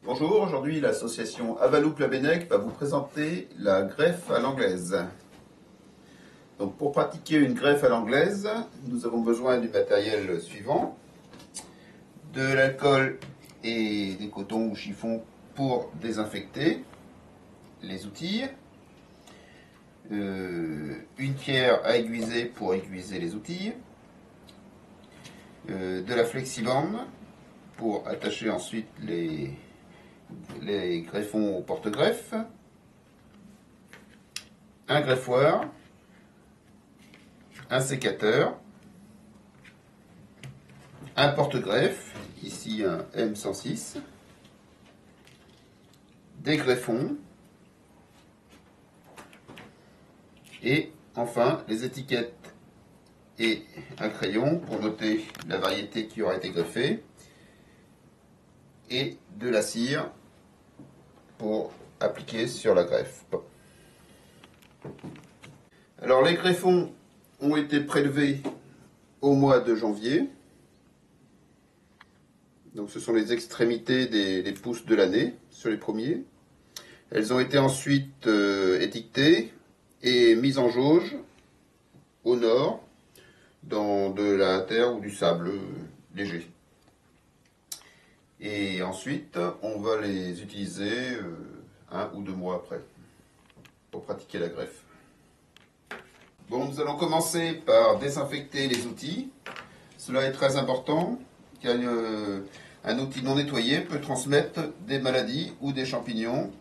Bonjour, aujourd'hui l'association Avalouk-Labennec va vous présenter la greffe à l'anglaise. Donc pour pratiquer une greffe à l'anglaise, nous avons besoin du matériel suivant: de l'alcool et des cotons ou chiffons pour désinfecter les outils, une pierre à aiguiser pour aiguiser les outils, de la flexibande pour attacher ensuite les greffons au porte-greffe, un greffoir, un sécateur, un porte-greffe, ici un M106, des greffons et enfin les étiquettes et un crayon pour noter la variété qui aura été greffée et de la cire pour appliquer sur la greffe. Alors les greffons ont été prélevés au mois de janvier. Donc ce sont les extrémités des pouces de l'année sur les premiers. Elles ont été ensuite étiquetées et mises en jauge au nord dans de la terre ou du sable léger. Et ensuite on va les utiliser 1 ou 2 mois après pour pratiquer la greffe. Bon, nous allons commencer par désinfecter les outils. Cela est très important car un outil non nettoyé peut transmettre des maladies ou des champignons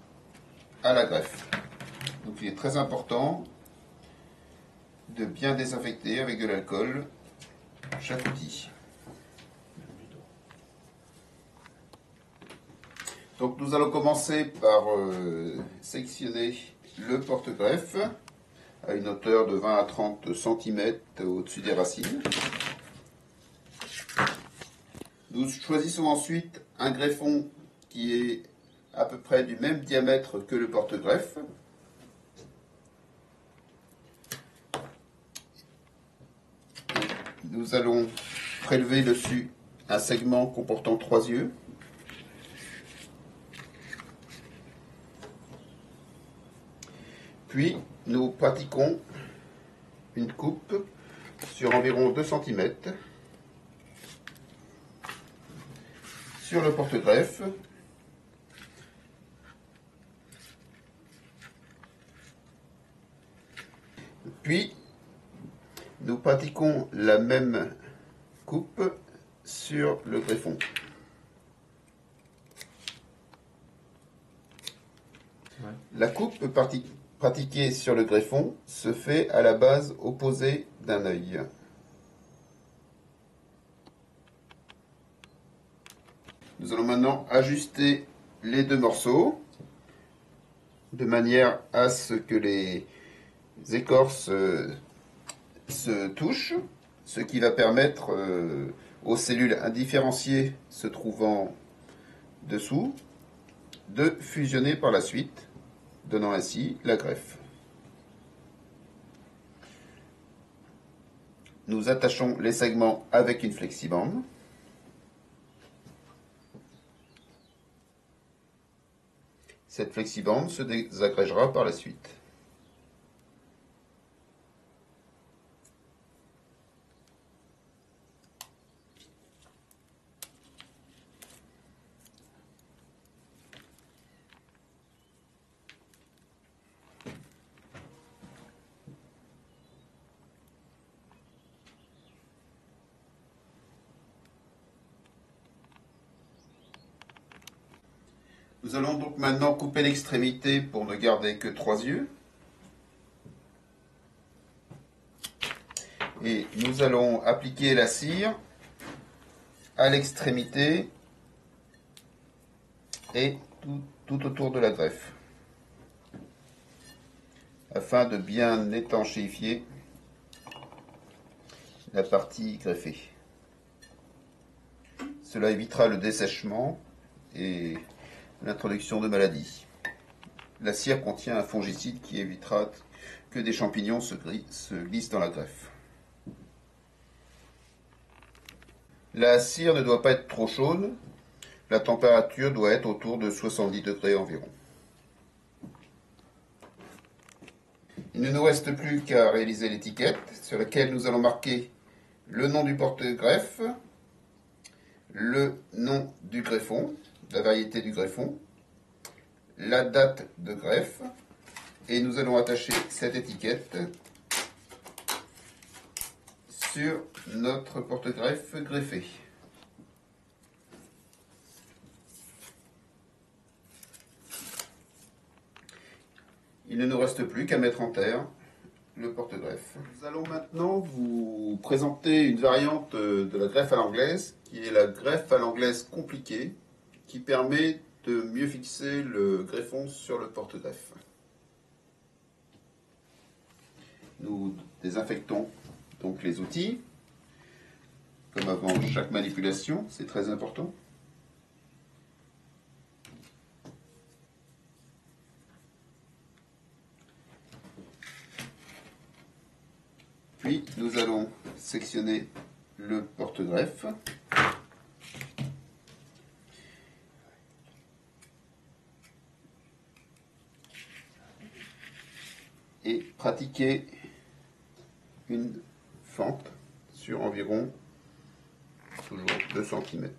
à la greffe. Donc il est très important de bien désinfecter avec de l'alcool chaque outil. Donc nous allons commencer par sectionner le porte-greffe à une hauteur de 20 à 30 cm au-dessus des racines. Nous choisissons ensuite un greffon qui est à peu près du même diamètre que le porte-greffe. Nous allons prélever dessus un segment comportant 3 yeux. Puis nous pratiquons une coupe sur environ 2 cm sur le porte-greffe. Puis nous pratiquons la même coupe sur le greffon. La coupe pratiquée sur le greffon se fait à la base opposée d'un œil. Nous allons maintenant ajuster les 2 morceaux de manière à ce que les écorces se touchent, ce qui va permettre aux cellules indifférenciées se trouvant dessous de fusionner par la suite, donnant ainsi la greffe. Nous attachons les segments avec une flexibande. Cette flexibande se désagrégera par la suite. Nous allons donc maintenant couper l'extrémité pour ne garder que 3 yeux. Et nous allons appliquer la cire à l'extrémité et tout autour de la greffe, afin de bien étanchéifier la partie greffée. Cela évitera le dessèchement et l'introduction de maladies. La cire contient un fongicide qui évitera que des champignons se glissent dans la greffe. La cire ne doit pas être trop chaude. La température doit être autour de 70 degrés environ. Il ne nous reste plus qu'à réaliser l'étiquette sur laquelle nous allons marquer le nom du porte-greffe, le nom du greffon, la variété du greffon, la date de greffe, et nous allons attacher cette étiquette sur notre porte-greffe greffé. Il ne nous reste plus qu'à mettre en terre le porte-greffe. Nous allons maintenant vous présenter une variante de la greffe à l'anglaise, qui est la greffe à l'anglaise compliquée, qui permet de mieux fixer le greffon sur le porte-greffe. Nous désinfectons donc les outils, comme avant chaque manipulation, c'est très important. Puis nous allons sectionner le porte-greffe. Et pratiquer une fente sur environ toujours 2 cm.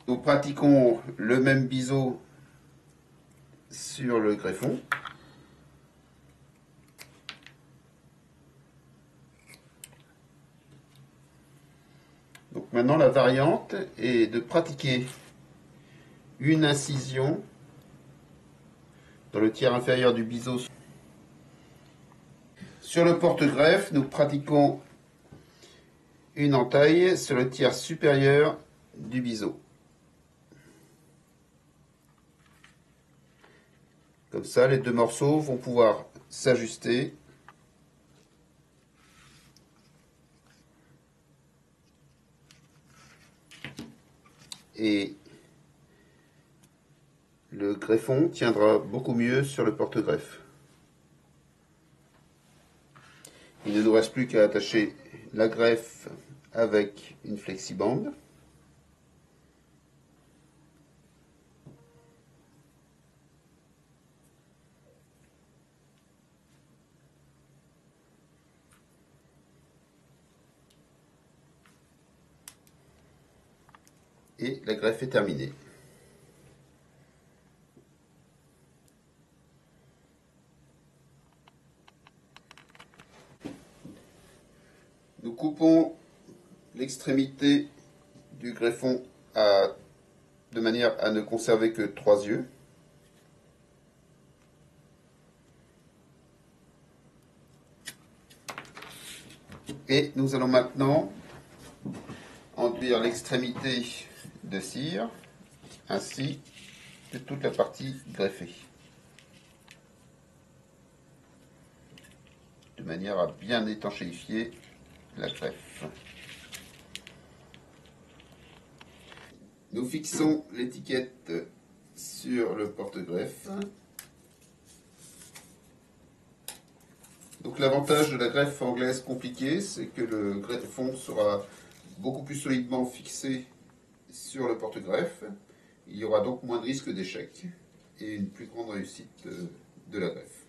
Nous pratiquons le même biseau sur le greffon. Donc maintenant la variante est de pratiquer une incision dans le tiers inférieur du biseau. Sur le porte-greffe, nous pratiquons une entaille sur le tiers supérieur du biseau. Comme ça, les deux morceaux vont pouvoir s'ajuster. Et le greffon tiendra beaucoup mieux sur le porte-greffe. Il ne nous reste plus qu'à attacher la greffe avec une flexibande. Et la greffe est terminée. Nous coupons l'extrémité du greffon de manière à ne conserver que 3 yeux. Et nous allons maintenant enduire l'extrémité de cire ainsi que toute la partie greffée, de manière à bien étanchéifier la greffe. Nous fixons l'étiquette sur le porte-greffe. Donc l'avantage de la greffe anglaise compliquée, c'est que le greffon sera beaucoup plus solidement fixé sur le porte-greffe. Il y aura donc moins de risque d'échec et une plus grande réussite de la greffe.